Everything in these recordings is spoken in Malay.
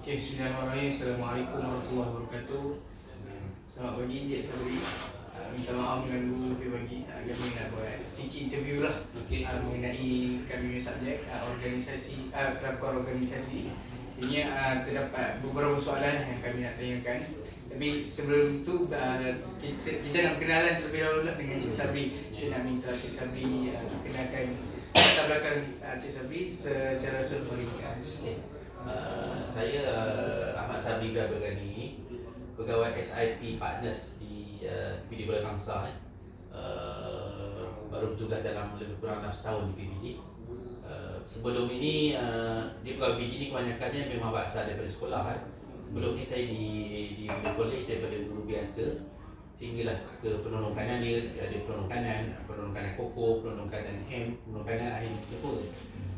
Okay, bismillahirrahmanirrahim. Assalamualaikum warahmatullahi wabarakatuh. Selamat pagi Cik Sabri. Minta maaf mengganggu lebih pagi. Kami nak buat sedikit interview lah mengenai kami punya subjek organisasi, kelakon organisasi. Jadi terdapat beberapa soalan yang kami nak tanyakan. Tapi sebelum tu kita nak kenalan terlebih dahulu lah dengan Cik Sabri. Saya nak minta Cik Sabri perkenalkan latar belakang Cik Sabri secara ringkas. Saya Ahmad Sabri Biabagani, pegawai SIP Partners di PPD Balai Bangsa. Baru bertugas dalam lebih kurang 6 tahun di PPD. Sebelum ini di pegawai PPD ni kebanyakannya memang berasal daripada sekolah. Sebelum ni saya di college daripada guru biasa, sehinggalah ke penolong kanan. Dia ada penolong kanan koko, penolong kanan hem, penolong kanan akhir pun.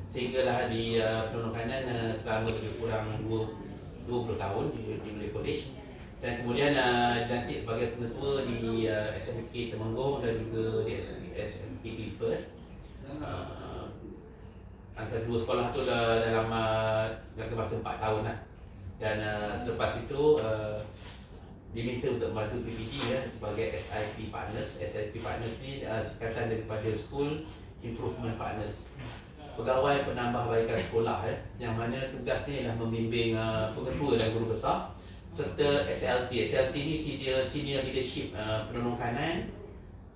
Sehinggalah di penolong kanan selama lebih kurang 20 tahun di Malay College, dan kemudian dilantik sebagai pengetua di SMK Temenggung dan juga di SMK Clifford. Antara dua sekolah tu dalam masa 4 tahun lah. Dan selepas itu diminta untuk membantu PPD sebagai SIP Partners. SIP Partners ni singkatan daripada School Improvement Partners, pegawai penambahbaikan sekolah yang mana tugasnya ialah membimbing pengetua dan guru besar serta SLT. SLT ni senior leadership penolong kanan.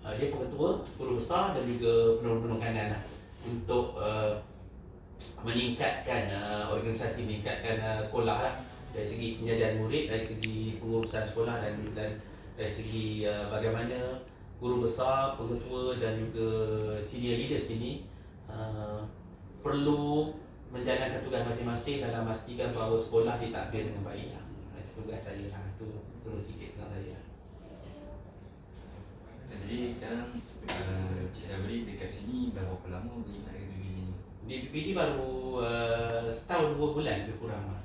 Dia pengetua, guru besar dan juga penolong kanan lah, untuk meningkatkan organisasi, meningkatkan sekolah lah, dari segi penjajahan murid, dari segi pengurusan sekolah dan dari segi bagaimana guru besar, pengetua dan juga senior leaders ini perlu menjalankan tugas masing-masing dalam memastikan bahawa sekolah ditadbir dengan baik lah. Itu tugas saya lah. Itu terus sikit tentang saya. Jadi sekarang Cik Sabri dekat sini berapa lama beli nak PPD ni? Di PPD baru setahun 2 bulan lebih kurang lah.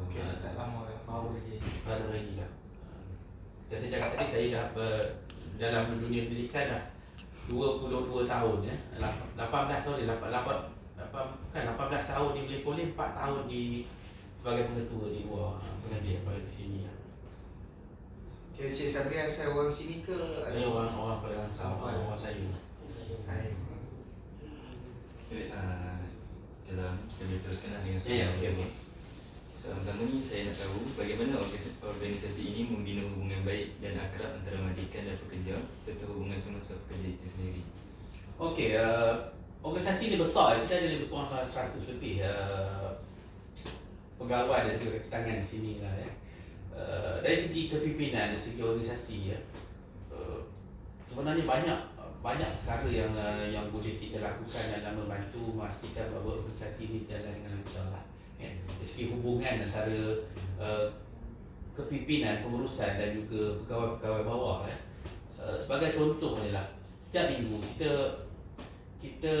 Okey, tak lama baru lagi. Baru lagi lah. Macam saya cakap tadi, saya dah dalam dunia pendidikan dah 22 tahun 18 tahun, 18 tahun di Malay College, 4 tahun sebagai pengetua di luar pengajian di sini. Okay, Cik Sabri asal orang sini ke? Saya orang Palembang, orang saya. Saya. Baik, dalam kita boleh teruskan dengan Ya, soalan. okey. Soalan pertama ni, saya nak tahu bagaimana organisasi ini membina hubungan baik dan akrab antara majikan dan pekerja serta hubungan semasa pekerja itu sendiri. Okey, organisasi ni besar. Kita ada lebih kurang 100 lebih pegawai dan juga tangan di sini lah dari segi kepimpinan, dari segi organisasi sebenarnya banyak perkara yang boleh kita lakukan dalam membantu memastikan bahawa organisasi ini berjalan dengan lancar lah. Dari segi hubungan antara kepimpinan, pengurusan dan juga pegawai-pegawai bawah sebagai contoh ni lah, setiap minggu kita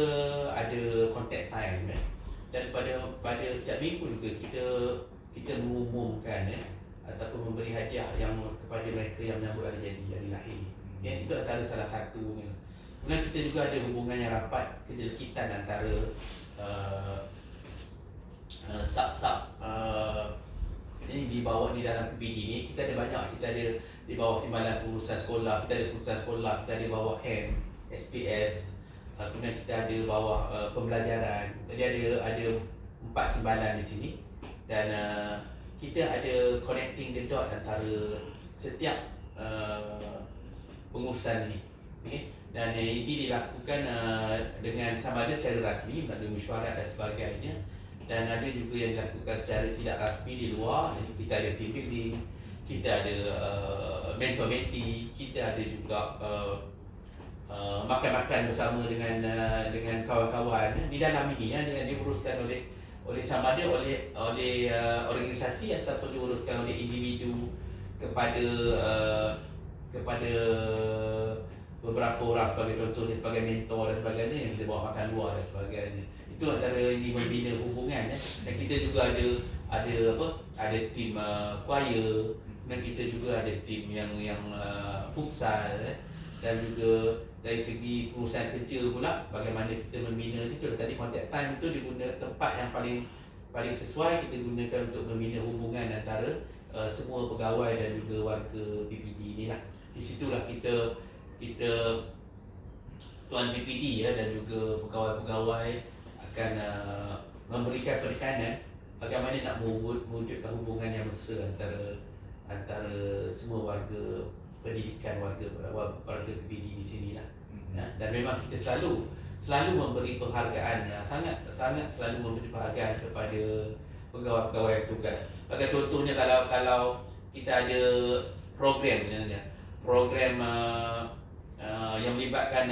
ada contact time dan pada setiap minggu juga kita mengumumkan ataupun memberi hadiah yang kepada mereka yang menyambut hari jadi, hari lahir. Itu antara salah satunya. Kemudian kita juga ada hubungan yang rapat, kejelekitan antara sub-sub ini di bawah di dalam PPD ni. Kita ada banyak. Kita ada di bawah timbalan pengurusan sekolah, kita ada pengurusan sekolah, kita ada bawah HEM, SPS, kemudian kita ada bawah pembelajaran. Jadi ada 4 timbalan di sini, dan kita ada connecting the dot antara setiap pengurusan ini. Dan ini dilakukan dengan sama ada secara rasmi melalui mesyuarat dan sebagainya, dan ada juga yang dilakukan secara tidak rasmi di luar. Kita ada team building, kita ada mentor-mentee, kita ada juga makan-makan bersama dengan kawan-kawan di dalam ini yang diuruskan oleh sama ada oleh organisasi ataupun diuruskan oleh individu kepada beberapa orang sebagai contohnya, sebagai mentor dan sebagainya, yang kita bawa makan luar dan sebagainya. Itu antara ini membina hubungan dan kita juga ada tim choir, dan kita juga ada tim yang futsal dan juga dari segi perusahaan kerja pula, bagaimana kita membina itu. Tadi contact time itu diguna tempat yang paling sesuai kita gunakan untuk membina hubungan antara semua pegawai dan juga warga PPD ni lah. Di situlah kita Tuan PPD dan juga pegawai-pegawai akan memberikan penekanan bagaimana nak mewujudkan hubungan yang mesra antara semua warga pendidikan, warga PPD di sini lah. Dan memang kita selalu memberi penghargaan, sangat selalu memberi penghargaan kepada pegawai-pegawai yang bertugas. Bagi contohnya kalau kita ada program yang melibatkan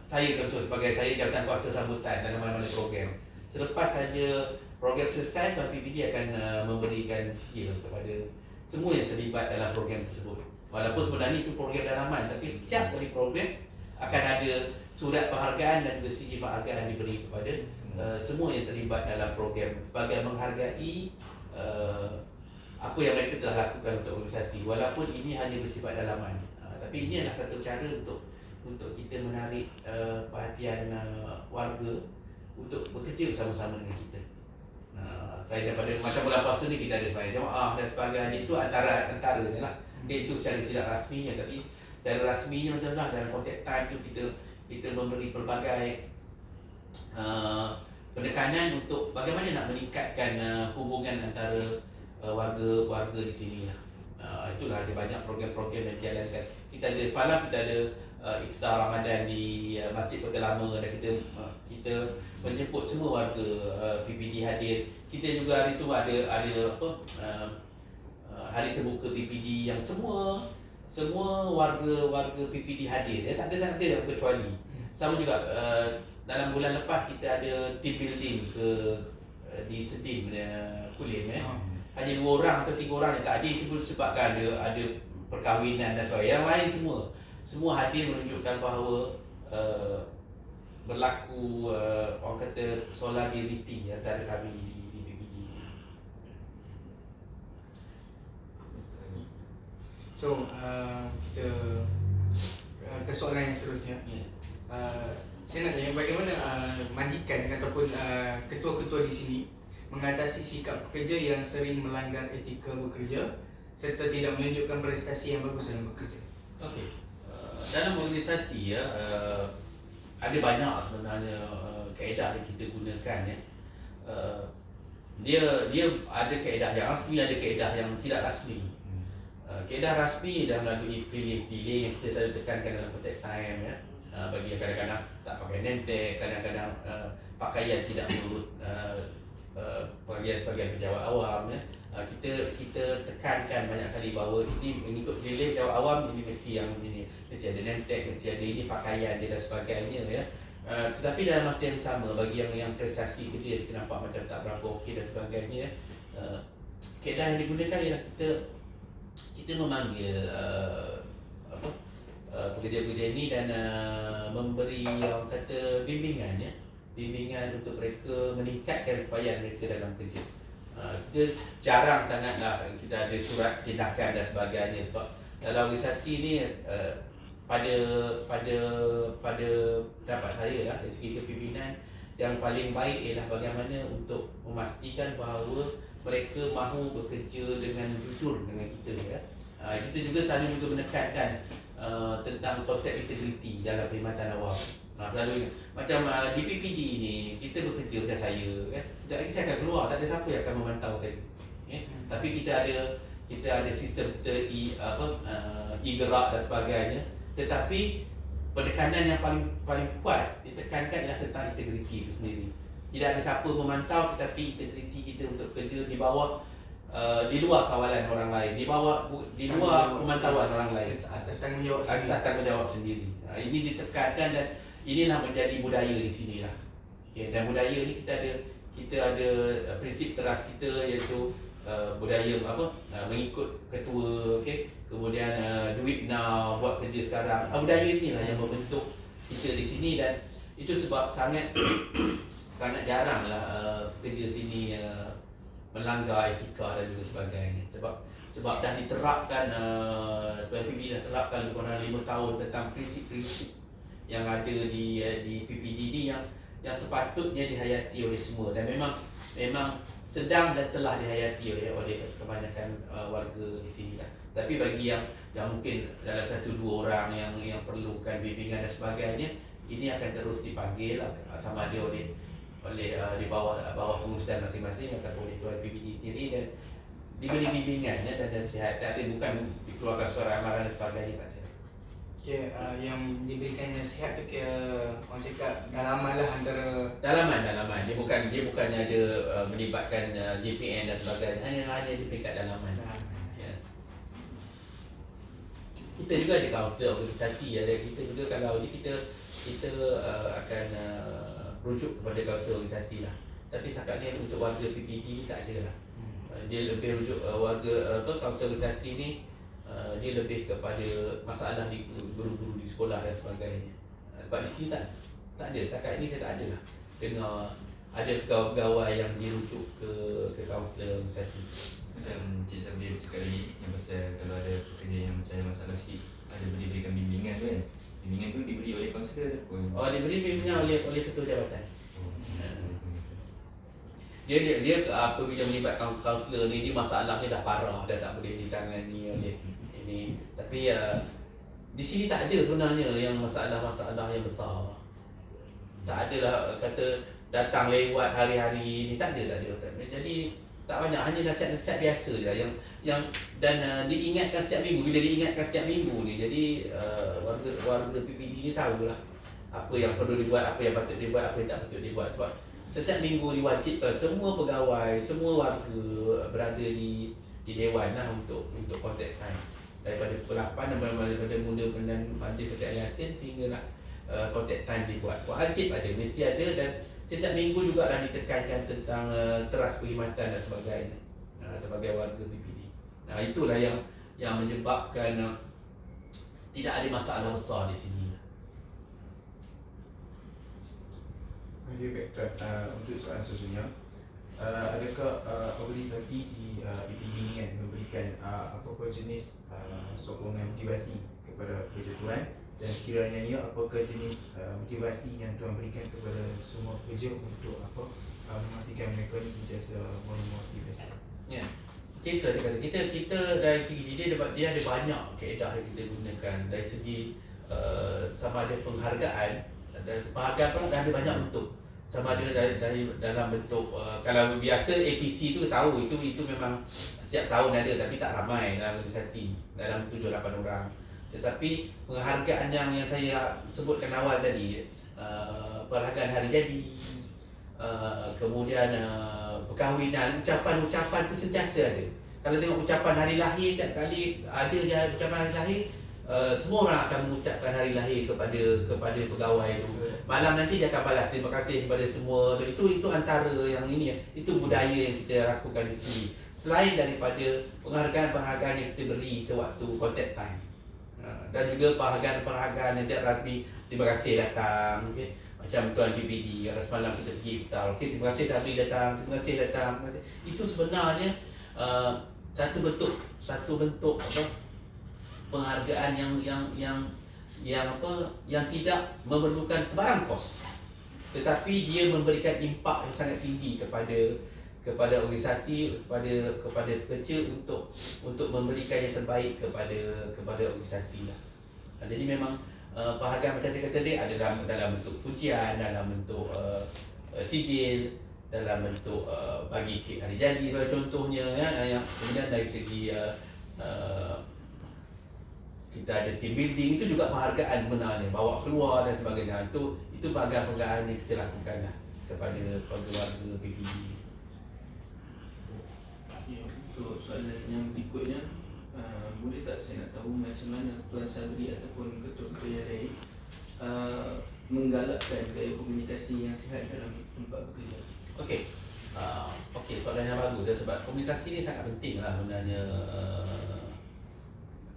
saya contoh sebagai saya jabatan kuasa sambutan dalam mana-mana program. Selepas saja program selesai, Tuan PPD akan memberikan skill kepada semua yang terlibat dalam program tersebut. Walaupun sebenarnya itu program dalaman, tapi setiap kali program akan ada surat penghargaan dan juga sijil penghargaan diberi kepada semua yang terlibat dalam program sebagai menghargai apa yang mereka telah lakukan untuk organisasi, walaupun ini hanya bersifat dalaman. Tapi ini adalah satu cara untuk kita menarik perhatian warga untuk bekerja bersama-sama dengan kita. Selain daripada macam bulan puasa ni kita ada sembahyang jemaah dan sebagainya, itu antaranya lah. Itu secara tidak rasminya, tapi secara rasminya adalah dalam konteks time tu kita memberi pelbagai penekanan untuk bagaimana nak meningkatkan hubungan antara warga di sini lah. Itulah ada banyak program-program yang dijalankan. Kita ada semalam kita ada iftar Ramadan di Masjid Kota Lama dan kita menjemput semua warga PPD hadir. Kita juga hari tu ada hari terbuka PPD yang semua warga PPD hadir. Tak ada kecuali. Sama juga dalam bulan lepas kita ada team building di Sedim Kulim hanya 2 orang atau 3 orang yang tak hadir, itu pun sebabkan ada perkahwinan dan sebagainya. Yang lain semua hadir menunjukkan bahawa berlaku orang kata solidariti antara kami di PPD. So kita ke soalan yang seterusnya. Saya nak tanya bagaimana majikan ataupun ketua-ketua di sini mengatasi sikap pekerja yang sering melanggar etika bekerja serta tidak menunjukkan prestasi yang bagus dalam bekerja. Okey. Dalam organisasi ada banyak sebenarnya kaedah yang kita gunakan ya. Dia ada kaedah yang rasmi, ada kaedah yang tidak rasmi. Kaedah rasmi dah melalui pilih yang kita selalu tekankan dalam konteks time ya. Bagi yang kadang-kadang tak pakai name tag, kadang-kadang pakaian tidak menurut bagian pejabat awam ya. Kita tekankan banyak kali bahawa ini mengikut pilih pejabat awam, ini mesti ada name tag, mesti ada ini pakaian dia dan sebagainya ya. Tetapi dalam masa yang sama bagi yang prestasi kerja kita nampak macam tak berapa okey dan sebagainya, kaedah yang digunakan ialah kita memanggil pekerja-pekerja ini dan memberi orang kata bimbingan untuk mereka meningkatkan upaya mereka dalam kerja. Kita jarang sangatlah kita ada surat tindakan dan sebagainya, sebab dalam organisasi ni pada pendapat saya lah dari segi kepimpinan, yang paling baik ialah bagaimana untuk memastikan bahawa mereka mahu bekerja dengan jujur dengan kita ya. Kita juga selalu menekankan tentang konsep integriti dalam perkhidmatan awam. Selalu ingat macam di PPD ni kita bekerja macam saya kan. Sekejap lagi saya akan keluar, tak ada siapa yang akan memantau saya. Tapi kita ada sistem kita gerak dan sebagainya. Tetapi penekanan yang paling kuat ditekankan ialah tentang integriti itu sendiri. Tidak ada siapa memantau, tetapi integriti kita untuk kerja di bawah di luar kawalan orang lain, di luar pemantauan orang lain, atas tanggungjawab sendiri. Ini ditekankan dan inilah menjadi budaya di sini lah. Okay, dan budaya ni kita ada prinsip teras kita, iaitu budaya mengikut ketua, okay? Kemudian do it now, buat kerja sekarang. Budaya inilah yang membentuk kita di sini, dan itu sebab sangat jaranglah kerja sini melanggar etika dan juga sebagainya. Sebab dah diterapkan, PPD dah terapkan lebih kurang 5 tahun tentang prinsip-prinsip yang ada di PPD ni, yang sepatutnya dihayati oleh semua, dan memang sedang dan telah dihayati oleh kebanyakan warga di sini lah. Tapi bagi yang mungkin dalam 1-2 orang yang perlukan bimbingan dan sebagainya, ini akan terus dipanggil sama ada oleh di bawah pengurusan masing-masing ataupun oleh Tuan PBD sendiri, dan diberi bimbingannya dan nasihat. Tak ada, bukan dikeluarkan suara amaran dan sebagainya, tak ada. Okay, yang diberikan nasihat tu orang cakap dalaman lah antara Dalaman. Dia bukannya ada melibatkan JPN dan sebagainya, hanya di peringkat dalaman. Ya. Kita juga ada kaunselor organisasi, ada kita juga. Kalau ni kita akan rujuk kepada kaunselor organisasi lah. Tapi setakat ni untuk warga PPD ni tak ada lah. Dia lebih rujuk warga kaunselor organisasi ni, dia lebih kepada masalah di guru-guru di sekolah dan sebagainya. Sebab di sini tak ada, setakat ini saya tak ada lah dengar ada pegawai yang dirujuk ke kaunselor organisasi. Macam Cik Sabri cakap lagi yang pasal kalau ada pekerja yang macam ada masalah sikit, ada diberikan bimbingan tu kan. Bimbingan tu diberi oleh kaunselor ataupun Diberi bimbingan oleh ketua jabatan. Dia apabila melibatkan kaunselor ni, dia masalahnya dah parah, dah tak boleh ditangani oleh ini. Tapi di sini tak ada sebenarnya yang masalah-masalah yang besar. Tak adalah kata datang lewat hari-hari ni, tak ada. Jadi tak banyak, hanya nasihat-nasihat biasa je lah yang diingatkan setiap minggu. Bila diingatkan setiap minggu ni, jadi warga PPD ni tahulah apa yang perlu dibuat, apa yang patut dibuat, apa yang tak patut dibuat. Sebab setiap minggu diwajibkan semua pegawai, semua warga berada di dewan lah untuk contact time. Daripada pukul 8 daripada mula dan mandi Fatihah Yasin sehinggalah contact time dibuat. Wajib ada, mesti ada, dan setiap minggu juga lah ditekankan tentang teras perkhidmatan dan sebagainya sebagai warga PPD. Itulah yang menyebabkan tidak ada masalah besar di sini. Okey, untuk soalan seterusnya, adakah organisasi di PPD ni kan memberikan apa-apa jenis sokongan motivasi kepada pekerja tuan, dan sekiranya apakah jenis motivasi yang tuan berikan kepada semua pekerja untuk memastikan mereka ni sentiasa memotivasi? Ya. Kita dari segi dia ada banyak kaedah yang kita gunakan. Dari segi sama ada penghargaan, dan penghargaan pun ada banyak bentuk. Sama ada dari dalam bentuk kalau biasa APC tu tahu itu memang setiap tahun ada, tapi tak ramai dalam organisasi, dalam 7-8 orang. Tetapi penghargaan yang saya sebutkan awal tadi, penghargaan hari jadi, kemudian perkahwinan, ucapan-ucapan tu sentiasa ada. Kalau tengok ucapan hari lahir, tiap kali ada je ucapan hari lahir, semua orang akan mengucapkan hari lahir kepada pegawai itu. Malam nanti dia akan balas terima kasih kepada semua. Itu antara yang ini, itu budaya yang kita lakukan di sini. Selain daripada penghargaan yang kita beri sewaktu contact time, dan juga penghargaan yang tidak rasmi, terima kasih datang, okay? Macam Tuan PPD, kalau semalam kita pergi iftar, okay, terima kasih Sabri datang, terima kasih datang. Itu sebenarnya satu bentuk penghargaan yang tidak memerlukan sebarang kos, tetapi dia memberikan impak yang sangat tinggi kepada organisasi, kepada pekerja untuk memberikan yang terbaik kepada organisasi lah. Jadi memang penghargaan macam saya kata tadi ada dalam bentuk pujian, dalam bentuk sijil, dalam bentuk bagi kek hari jadi contohnya yang kemudian dari segi kita ada team building, itu juga penghargaan sebenarnya, bawa keluar dan sebagainya. Itu penghargaan yang kita lakukan lah kepada warga PPD. Untuk soalan yang berikutnya, boleh tak saya nak tahu macam mana Tuan Sabri ataupun ketua-ketua yang lain menggalakkan gaya komunikasi yang sihat dalam tempat bekerja? Okey, soalan yang bagus, sebab komunikasi ni sangat penting lah sebenarnya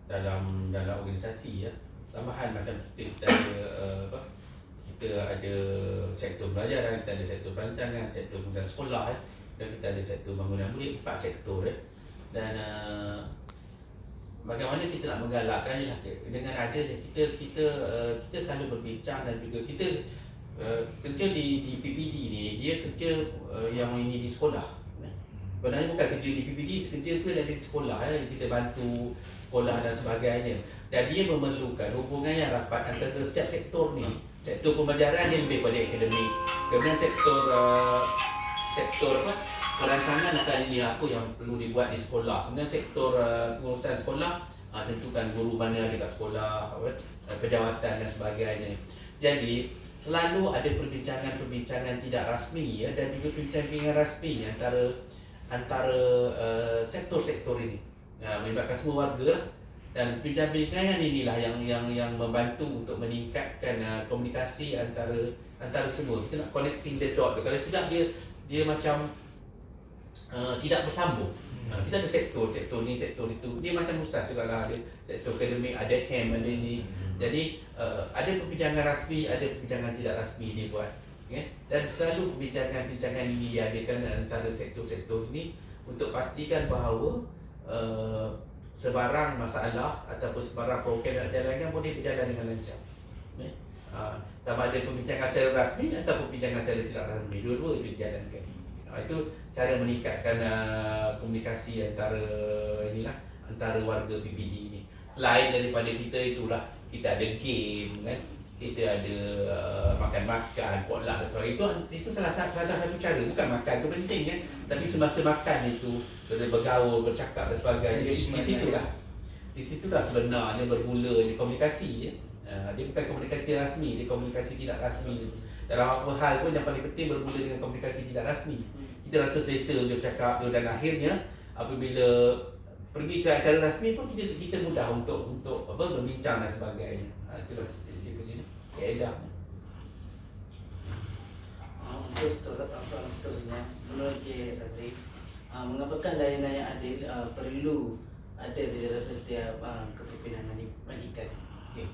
dalam organisasi ya. Tambahan macam kita ada sektor pelajaran, kita ada sektor perancangan, sektor pendidikan sekolah dan kita ada sektor bangunan murid, 4 sektor dan bagaimana kita nak menggalakkan dengan adanya kita selalu berbincang, dan juga kita kerja di PPD ni dia kerja yang ini di sekolah. Sebenarnya bukan kerja di PPD, kerja tu ada di sekolah kita bantu sekolah dan sebagainya. Dan dia memerlukan hubungan yang rapat antara setiap sektor ni. Sektor pembelajaran dia lebih pada akademik. Kemudian sektor apa? Perancangan akan ini apa yang perlu dibuat di sekolah. Kemudian sektor pengurusan sekolah, tentukan guru mana ada kat sekolah, pejawatan dan sebagainya. Jadi selalu ada perbincangan-perbincangan tidak rasmi dan juga perbincangan rasmi antara sektor-sektor ini. Melibatkan semua warga lah. Dan perbincangan inilah yang membantu untuk meningkatkan komunikasi antara semua. Kita nak connecting the dot. Kalau tidak dia macam tidak bersambung. Kita ada sektor ni, sektor itu. Dia macam susah juga lah. Ada sektor akademik, ada camp, ada ni. Jadi ada perbincangan rasmi, ada perbincangan tidak rasmi dia buat. Okay? Dan selalu perbincangan ini diadakan antara sektor-sektor ini untuk pastikan bahawa sebarang masalah ataupun sebarang program yang dijalankan boleh berjalan dengan lancar. Sama ada perbincangan secara rasmi ataupun perbincangan secara tidak rasmi, dua-dua itu dijalankan. Itu cara meningkatkan komunikasi antara warga PPD ini. Selain daripada kita itulah, kita ada game kan, kita ada makan-makan, potluck dan sebagainya. Itu salah satu cara. Bukan makan tu penting kan, tapi semasa makan itu kita bergaul, bercakap dan sebagainya. Di situlah sebenarnya bermula komunikasi. Dia bukan komunikasi rasmi, dia komunikasi tidak rasmi. Dalam apa hal pun yang paling penting bermula dengan komunikasi tidak rasmi. Kita rasa selesa bila bercakap tu, dan akhirnya apabila pergi ke acara rasmi pun kita mudah untuk berbincang dan sebagainya. Itulah dia punya kaedah. Untuk soalan seterusnya, menurut Cik Sadri, mengapakah layanan yang adil perlu ada di dalam setiap kepimpinan majikan? Okay.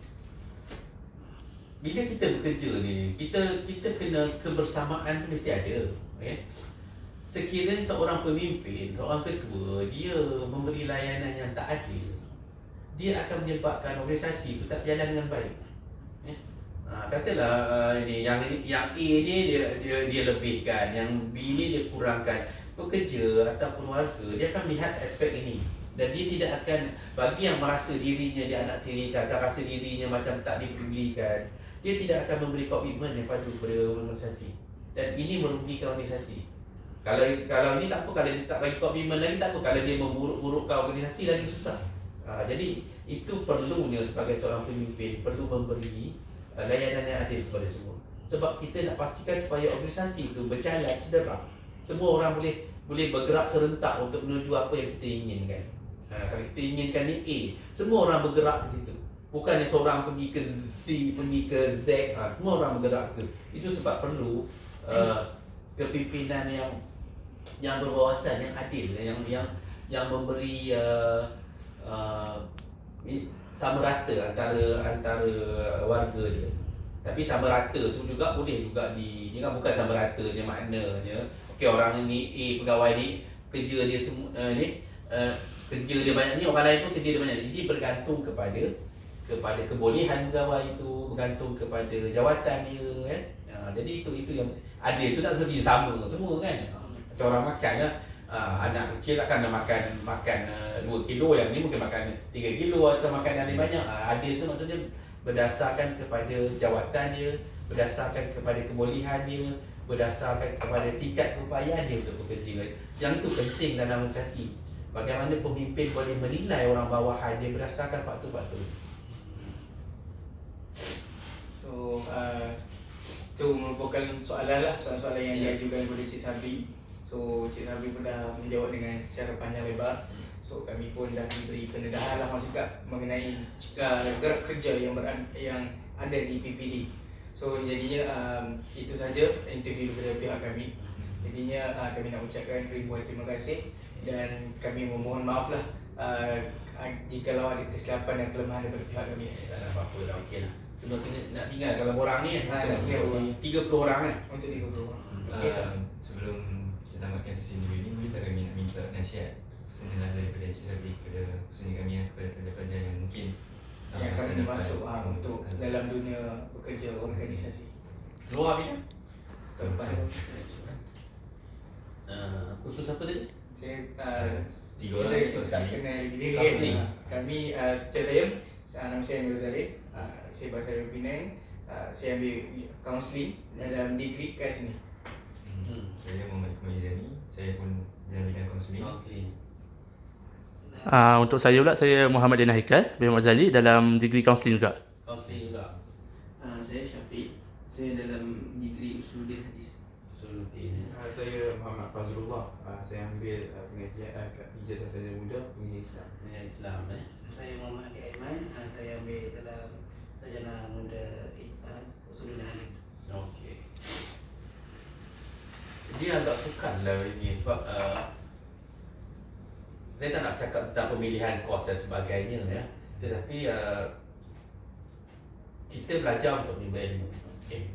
Bila kita bekerja ni, kita kena kebersamaan tu mesti ada. Okay? Sekiranya seorang pemimpin, seorang ketua, dia memberi layanan yang tak adil, dia akan menyebabkan organisasi itu tak berjalan dengan baik. Katalah ini yang A ni dia lebihkan, yang B ni dia kurangkan. Pekerja ataupun warga dia akan melihat aspek ini, dan dia tidak akan, bagi yang merasa dirinya dia anak tirikan atau rasa dirinya macam tak dipedulikan, dia tidak akan memberi komitmen yang padu kepada organisasi, dan ini merugikan organisasi. Kalau ini tak apa, kalau dia tak bagi komitmen lagi tak apa, kalau dia memburuk-burukkan organisasi lagi susah. Jadi itu perlunya sebagai seorang pemimpin perlu memberi layanan yang adil kepada semua. Sebab kita nak pastikan supaya organisasi itu berjalan sederhana. Semua orang boleh bergerak serentak untuk menuju apa yang kita inginkan. Kalau kita inginkan ni A, semua orang bergerak ke situ. Bukannya seorang pergi ke C, pergi ke Z, semua orang bergerak ke situ. Itu sebab perlu kepimpinan yang berwawasan, yang adil, yang memberi sama rata antara warga dia. Tapi sama rata tu juga boleh juga dia kan, bukan sama rata dia maknanya okey, orang ni A pegawai ni kerja dia kerja dia banyak ni, orang lain pun kerja dia banyak. Jadi bergantung kepada kebolehan pegawai itu, bergantung kepada jawatan dia kan. Jadi itu yang adil tu tak semestinya sama semua kan. Macam orang makan lah, anak kecil takkan nak makan 2 kilo, yang ni mungkin makan 3 kilo atau makan yang lebih banyak. Adil tu maksudnya berdasarkan kepada jawatan dia, berdasarkan kepada kebolehan dia, berdasarkan kepada tingkat keupayaan dia untuk bekerja. Yang itu penting dalam organisasi. Bagaimana pemimpin boleh menilai orang bawahan dia berdasarkan faktor-faktor. So itu merupakan soalan yang diajukan kepada Cik Sabri. So Cik Sabri pun dah menjawab dengan secara panjang lebar. So kami pun dah diberi pendedahan lah juga mengenai gerak kerja yang ada di PPD. So jadinya itu saja interview daripada pihak kami. Jadinya kami nak ucapkan ribuan terima kasih, dan kami memohon maaf lah jikalau ada kesilapan dan kelemahan daripada pihak kami. Tak ada apa-apa dah, okey lah. Cuma kena nak tinggal dalam orang ni nak tinggal 30 orang kan. Untuk 30 orang. Sebelum kita tamatkan sesi interview ini, boleh tak kami nak minta nasihat personal daripada Encik Sabri kepada khususnya kami kepada pelajar yang mungkin yang akan masuk untuk dalam dunia bekerja organisasi. Luar bidang? Tempat. Khusus apa tadi? Saya Tiga orang kita kelas tak ni. kenal lagi dia Counselling. kan. Kami saya nama saya Amir Zahid. Saya berasal dari Penang. Saya ambil counselling dalam degree kat sini. Saya Muhammad Kemaizani. Saya pun dalam bidang kaunseling. Counselling. Untuk saya pula, saya Muhammad Dina Haikal bin Mazali dalam degree kaunseling juga. Counselling juga. Saya Syafiq. Saya dalam degree Usuluddin Hadis. Sulutin. Saya Muhammad Fazrullah. Saya ambil pengajian ijazah sarjana muda pengajian Islam. Yang Islam Saya Muhammad Adi Aiman, saya ambil dalam sarjana muda Usuluddin Hadis. Okey. Dia agak sukar lah ini sebab saya tak nak cakap tentang pemilihan kos dan sebagainya ya. Tetapi kita belajar untuk menimba ilmu. Okey.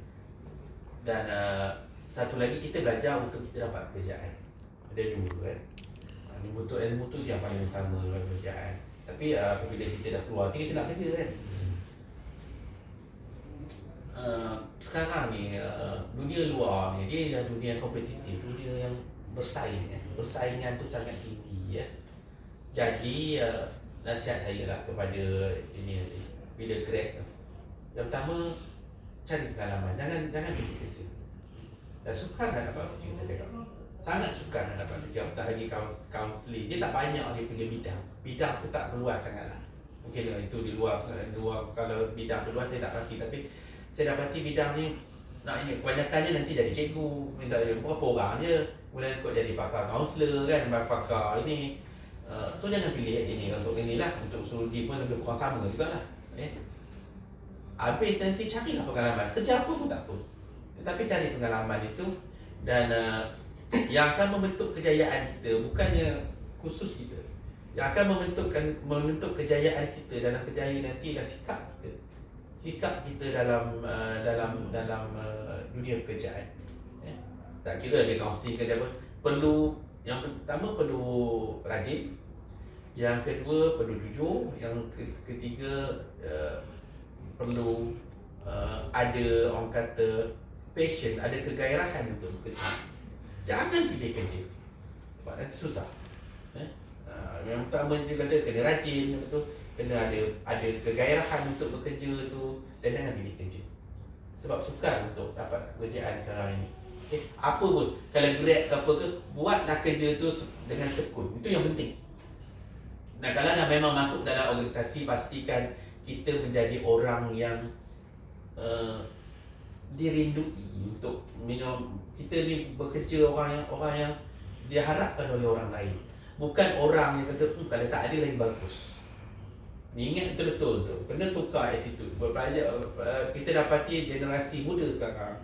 Dan satu lagi kita belajar untuk kita dapat pekerjaan. Ada dua kan. Untuk ilmu tu yang paling utama dalam pekerjaan. Tapi apabila kita dah keluar kita nak kerja kan. Sekarang ni dunia luar ni dia dah dunia kompetitif, dunia yang bersaing ya. Persaingan tu sangat tinggi ya. Jadi nasihat saya lah kepada ini nanti bila grad tu. Yang pertama cari pengalaman, jangan pilih kerja. Dan sukar nak dapat kerja saya cakap. Sangat sukar nak dapat kerja. Apatah lagi counselling. Dia tak banyak dia punya bidang. Bidang tu tak luas sangatlah. Mungkin itu di luar kalau bidang tu luas saya tak pasti, tapi saya dapati bidang ni nak ini kebanyakannya nanti jadi cikgu, minta berapa orang je, kemudian kau jadi pakar kaunselor kan, pakar ini. So jangan pilih ini untuk inilah, untuk Usuluddin pun lebih kurang sama jugalah. Habis nanti carilah pengalaman, kerja apa pun tak apa. Tetapi cari pengalaman itu dan yang akan membentuk kejayaan kita bukannya khusus kita. Yang akan membentuk kejayaan kita dalam kejayaan nanti adalah sikap kita. Sikap kita dalam dunia pekerjaan. Tak kira dia kaunseling kerja apa, perlu yang pertama perlu rajin, yang kedua perlu jujur, yang ketiga perlu ada orang kata passion, ada kegairahan untuk bekerja. Jangan pilih kerja sebab nanti susah. Yang pertama dia kata kena rajin, betul, kena ada kegairahan untuk bekerja tu, dan jangan pilih kerja. Sebab sukar untuk dapat pekerjaan sekarang ini. Apa pun, kalau grad ke apa ke, buatlah kerja tu dengan tekun. Itu yang penting. Nah, kalau dah memang masuk dalam organisasi, pastikan kita menjadi orang yang dirindui untuk kita ni bekerja orang yang diharapkan oleh orang lain. Bukan orang yang kata kalau tak ada lagi bagus. Ingat betul-betul tu. Kena tukar attitude. Kita dapati generasi muda sekarang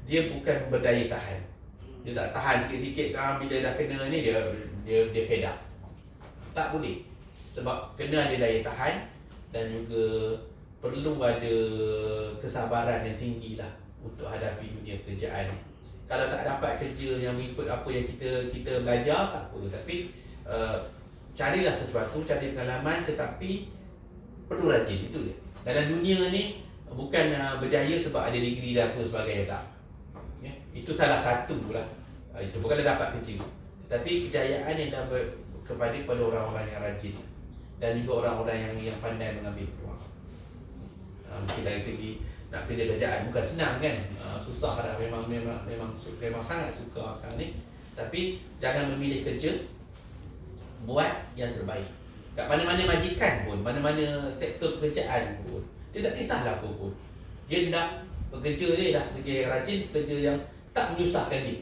dia bukan berdaya tahan. Dia tak tahan sikit-sikit kan, bila dah kena ni dia fed up. Tak boleh. Sebab kena ada daya tahan dan juga perlu ada kesabaran yang tinggi lah untuk hadapi dunia pekerjaan. Kalau tak dapat kerja yang mengikut apa yang kita belajar, tak apa. Tapi carilah sesuatu, cari pengalaman, tetapi perlu rajin, itu je. Dalam dunia ni bukan berjaya sebab ada degree dan apa sebagainya, tak. Itu salah satu lah. Itu bukan dapat kerja. Tetapi kejayaan yang dapat kepada orang-orang yang rajin dan juga orang-orang yang pandai mengambil peluang. Mungkin dari segi nak kerjaan bukan senang kan, susah dah, memang sangat suka sekarang ni. Tapi jangan memilih kerja, buat yang terbaik. Kat mana-mana majikan pun, mana-mana sektor pekerjaan pun, dia tak kisahlah apa pun. Dia nak bekerja je dah, kerja yang rajin, kerja yang tak menyusahkan dia.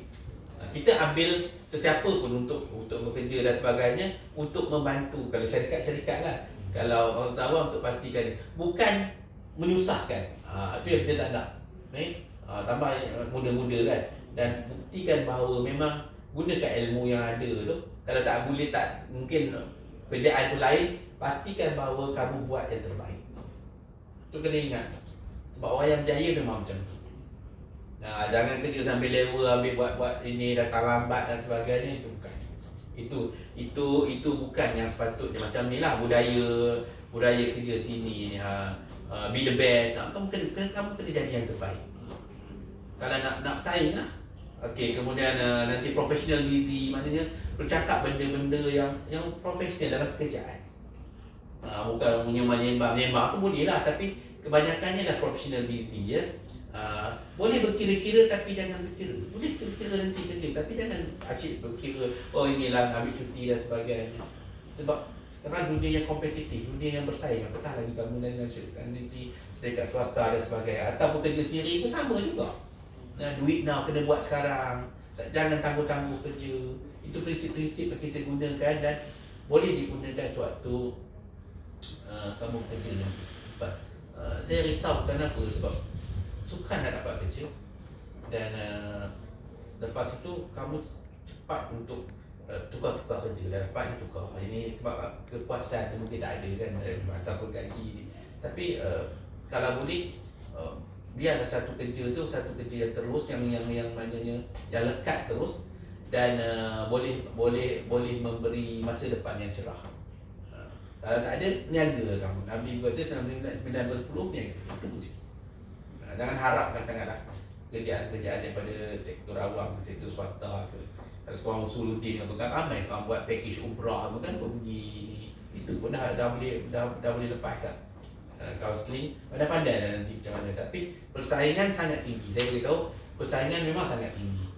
Kita ambil sesiapa pun untuk bekerja dan sebagainya, untuk membantu. Kalau syarikat-syarikat lah, kalau orang awam untuk pastikan bukan menyusahkan. Itu yang kita tak nak. Tambah muda-muda kan, dan buktikan bahawa memang gunakan ilmu yang ada tu. Kalau tak boleh, tak mungkin kerjaan tu lain, pastikan bahawa kamu buat yang terbaik. Tu kena ingat. Sebab orang yang berjaya memang macam tu. Jangan kerja sambil lewa, ambil buat ini, datang lambat dan sebagainya. Itu bukan. Itu bukan yang sepatutnya. Macam ni lah budaya kerja sini ni. Be the best. Kamu kena jadi yang terbaik. Kalau nak bersaing lah. Okey, kemudian nanti professional busy, maknanya bercakap benda-benda yang profesional dalam pekerjaan. Bukan menyembang tu boleh lah, tapi kebanyakannya dah professional busy ya. Boleh berkira-kira tapi jangan berkira. Boleh berkira nanti kerja tapi jangan asyik berkira oh inilah ambil cuti dan sebagainya. Sebab sekarang dunia yang kompetitif, dunia yang bersaing, apatah lagi kamu dengan syarikat swasta dan sebagainya ataupun kerja sendiri pun sama juga. Duit now kena buat sekarang. Jangan tangguh-tangguh kerja. Itu prinsip-prinsip yang kita gunakan dan boleh digunakan sewaktu kamu kerja nanti. Saya risau kenapa? Sebab sukar nak dapat kerja dan lepas itu kamu cepat untuk tukar-tukar kerja dah dapat tukar. Ini sebab kepuasan tu mungkin tak ada kan ataupun gaji ni. Tapi kalau boleh biarlah satu kerja yang terus yang maknanya yang lekat terus dan boleh memberi masa depan yang cerah. Kalau tak ada, niaga kamu. Nabi kata 9 10 niaga. Jangan harapkan sangatlah kerjaan daripada sektor awam, sektor swasta ke. Kalau seorang Usuluddin apa kan ramai seorang buat package umrah apa kan pergi ni. Itu pun dah boleh lepas dah. Counselling, pandai-pandai dah nanti macam mana. Tapi persaingan sangat tinggi. Saya beritahu persaingan memang sangat tinggi.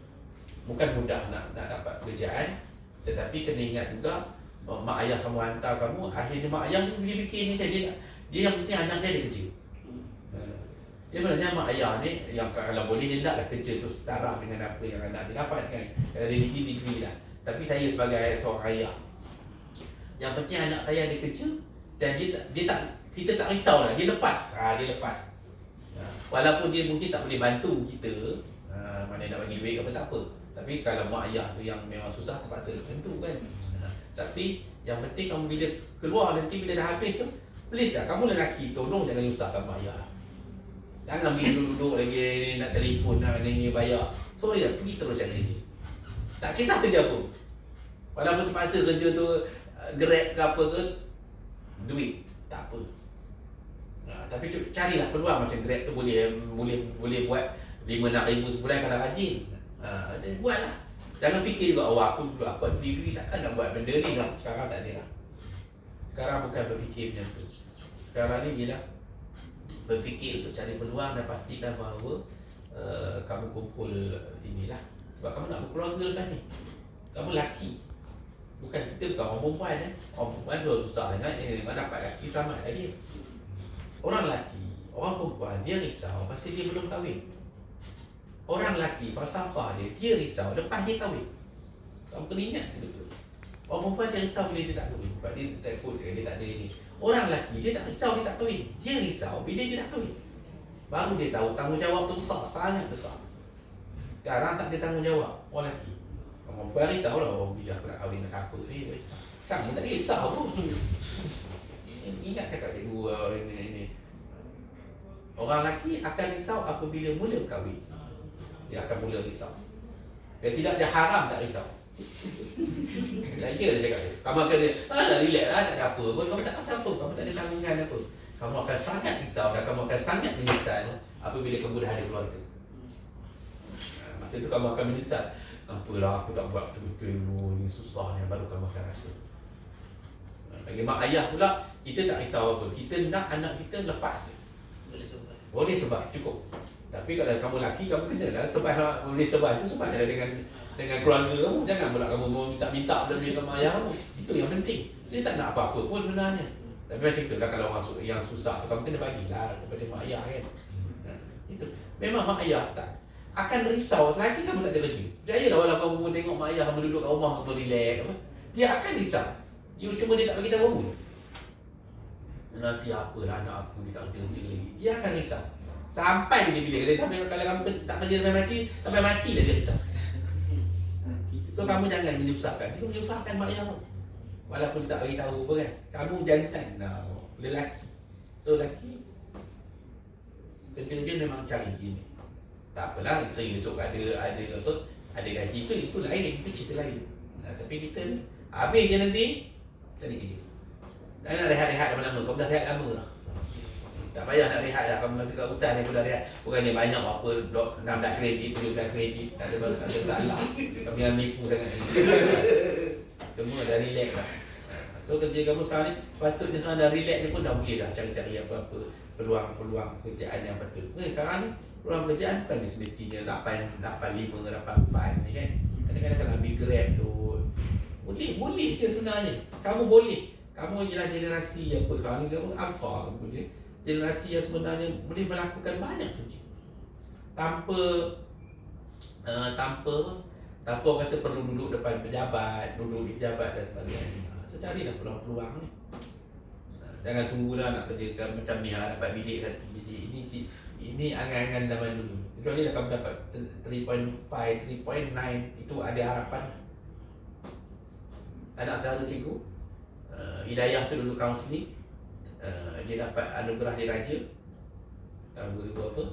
Bukan mudah nak dapat pekerjaan. Tetapi kena ingat juga mak ayah kamu hantar kamu, akhirnya mak ayah dia fikir ni dia yang penting anak dia ada kerja. Dia sebenarnya mak ayah ni yang kalau boleh dia naklah kerja tu setara dengan apa yang anak dia dapat kan. Kalau dia degree lah. Tapi saya sebagai seorang ayah, yang penting anak saya ada kerja dan kita tak risau lah, dia lepas. Walaupun dia mungkin tak boleh bantu kita, mana nak bagi duit ke apa tak apa. Tapi kalau mak ayah tu yang memang susah terpaksa bantu kan. Tapi yang penting kamu bila keluar nanti bila dah habis tu, please lah kamu lelaki tolong jangan nyusahkan mak ayah. Jangan pergi duduk lagi nak telefon nak ni bayar. Sorry lah, pergi terus cari kerja. Tak kisah kerja apa. Walaupun terpaksa kerja tu Grab ke apa ke, duit tak apa. Tapi carilah peluang macam Grab tu boleh buat 5-6 ribu sebulan kalau rajin. Buatlah. Jangan fikir juga aku degree takkan nak buat benda ni dah. Sekarang tak ada lah. Sekarang bukan berfikir macam tu. Sekarang ni ialah berfikir untuk cari peluang dan pastikan bahawa kamu kumpul inilah. Sebab kamu nak berkeluarga lepas ni. Kamu lelaki. Bukan kita bukan orang perempuan Orang perempuan tu susah sangat dapat lelaki selamat lah dia. Orang lelaki, orang perempuan dia risau pasal dia belum kahwin. Orang lelaki falsafah dia risau lepas dia kahwin. Kamu kena ingat betul. Orang perempuan dia risau bila dia tak kahwin. Sebab dia takut dia tak ada ni. Orang lelaki dia tak risau dia tak kahwin. Dia risau bila dia dah kahwin. Baru dia tahu tanggungjawab tu besar, sangat besar. Sekarang tak ada tanggungjawab orang lelaki. Orang perempuan risau lah bila aku nak kahwin dengan siapa ni. Kamu tak risau pun. Ingat cakap cikgu ini. Orang lelaki akan risau apabila mula kahwin. Dia akan mula risau. Dia haram tak risau. Saya kira dia cakap kamu akan dah relax lah, tak ada apa pun. Kamu tak rasa apa, kamu tak ada tanggungan apa. Kamu akan sangat risau dan kamu akan sangat menyesal apabila kamu dah ada keluarga. Masa itu kamu akan menyesal. Apalah aku tak buat betul-betul dulu, ni susahnya, baru kamu akan rasa. Bagi mak ayah pula, kita tak risau apa. Kita nak anak kita lepas je. Boleh sebab cukup. Tapi kalau kamu lelaki, kamu kenalah sebab boleh sebab tu sebab dengan keluarga kamu. Jangan pula kamu minta duit ke mak ayah kamu. Itu yang penting. Dia tak nak apa-apa pun sebenarnya. Tapi macam itulah kalau orang yang susah tu kamu kena bagilah kepada mak ayah kan. Itu. Memang mak ayah tak akan risau lagi kamu tak ada kerja. Percayalah walaupun kamu tengok mak ayah kamu duduk kat rumah kamu relax apa, dia akan risau. Cuma dia tak bagi tahu kamu. Nanti apalah anak aku dia tak kerja lagi. Dia akan risau. Sampai bila kalau kamu tak kerja sampai mati dah dia risau. So kamu jangan menyusahkan. Dia menyusahkan mak ayah kamu. Walaupun dia tak bagi tahu apa kan. Kamu jantan lelaki. So lelaki kerja dia memang cari ini. Tak apalah, isteri besok ada apa, ada gaji itu lain, itu cerita lain. Tapi kita habis je nanti cari kerja. Jangan nak rehat-rehat lama-lama, kau dah rehat lama lah. Tak payah nak rehat lah. Kamu masa kat usaha ni pun dah rehat. Bukannya banyak apa 16 kredit, 17 kredit. Tak ada masalah. Kamu jangan menipu sangat ni. Semua dah relax lah. So kerja kamu sekarang ni patutnya sekarang dah relax ni pun dah boleh dah cari-cari apa-apa peluang-peluang pekerjaan yang betul. Sekarang ni peluang pekerjaan bukan semestinya 85, 84 ni kan. Kadang-kadang kalau ambil Grab tu boleh je sebenarnya. Kamu boleh. Kamu ialah generasi yang sekarang ni kamu apa kamu boleh. Generasi yang sebenarnya boleh melakukan banyak kerja. Tanpa orang kata perlu duduk depan pejabat, duduk di pejabat dan sebagainya. So carilah peluang-peluang ni. Jangan tunggulah nak kerja macam ni dapat bilik satu bilik. Ini angan-angan zaman dulu. Kecuali dah kamu dapat 3.5, 3.9 itu ada harapan. Anak saudara cikgu Hidayah tu dulu kaunseling, dia dapat anugerah diraja tahun 2000 apa.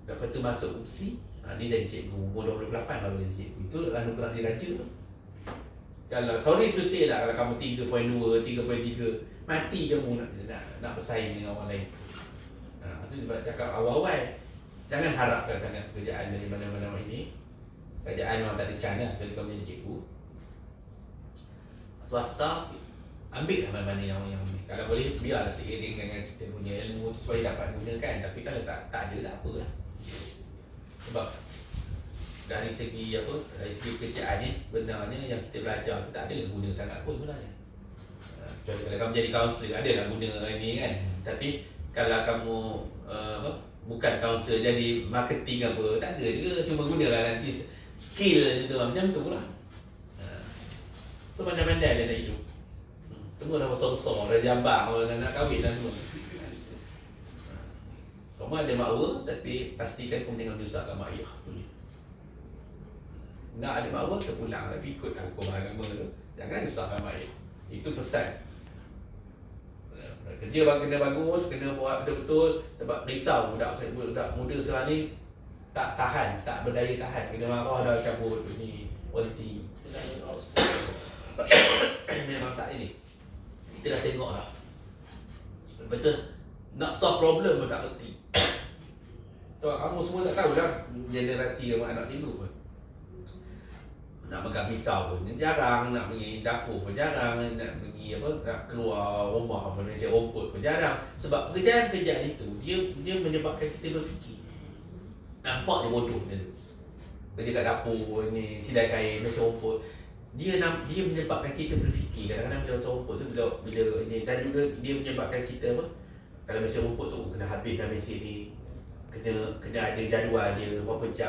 Lepas tu masuk UPSI, dia jadi cikgu umur 28 baru jadi cikgu. Itu anugerah diraja tu. Kalau sorry tu say lah, kalau kamu 3.2, 3.3 mati kamu nak bersaing dengan orang lain. Maksud dia cakap awal-awal jangan harapkan sangat pekerjaan dari mana-mana ini. Kerajaan memang tak ada chance lah kalau kamu jadi cikgu. Swasta ambil lah mana-mana yang kalau boleh biarlah seiring dengan kita punya ilmu tu supaya dapat gunakan. Tapi kalau tak ada tak apa lah. Sebab dari segi pekerjaan ni benarnya yang kita belajar tu tak ada guna sangat pun sebenarnya. Kecuali kalau kamu jadi kaunselor ada lah guna ini kan. Tapi kalau kamu bukan kaunselor jadi marketing apa tak ada juga, cuma gunalah nanti skill je tu macam tu lah. So pandai-pandai dia nak hidup. Semua dah besar-besar, dah jambang, orang nak kahwin dah semua. Kamu ada makwa, tapi pastikan kamu jangan menyusahkan mak ayah. Nak ada makwa, terpulang, tapi ikutlah hukum agama tu. Jangan menyusahkan mak ayah. Itu pesan. Kerja kena bagus, kena buat betul-betul. Sebab risau budak muda sekarang ni tak tahan, tak berdaya tahan. Kena marah dah cabut ni, berhenti. Memang tak ini. Kita dah tengok lah. Betul. Nak solve problem pun tak reti. Sebab kamu semua tak tahu lah generasi anak cikgu pun. Nak pegang pisau pun jarang, nak pergi dapur pun jarang, nak pergi nak keluar rumah pun mesti rumput pun jarang. Sebab pekerjaan itu dia menyebabkan kita berfikir. Nampak je bodoh dia tu. Kerja kat dapur ni, sidai kain, mesti rumput. Dia menyebabkan kita berfikir. Kadang-kadang macam masa rumput tu bila ini, dan juga dia menyebabkan kita kalau mesin rumput tu kena habiskan mesin ni, kena ada jadual dia berapa jam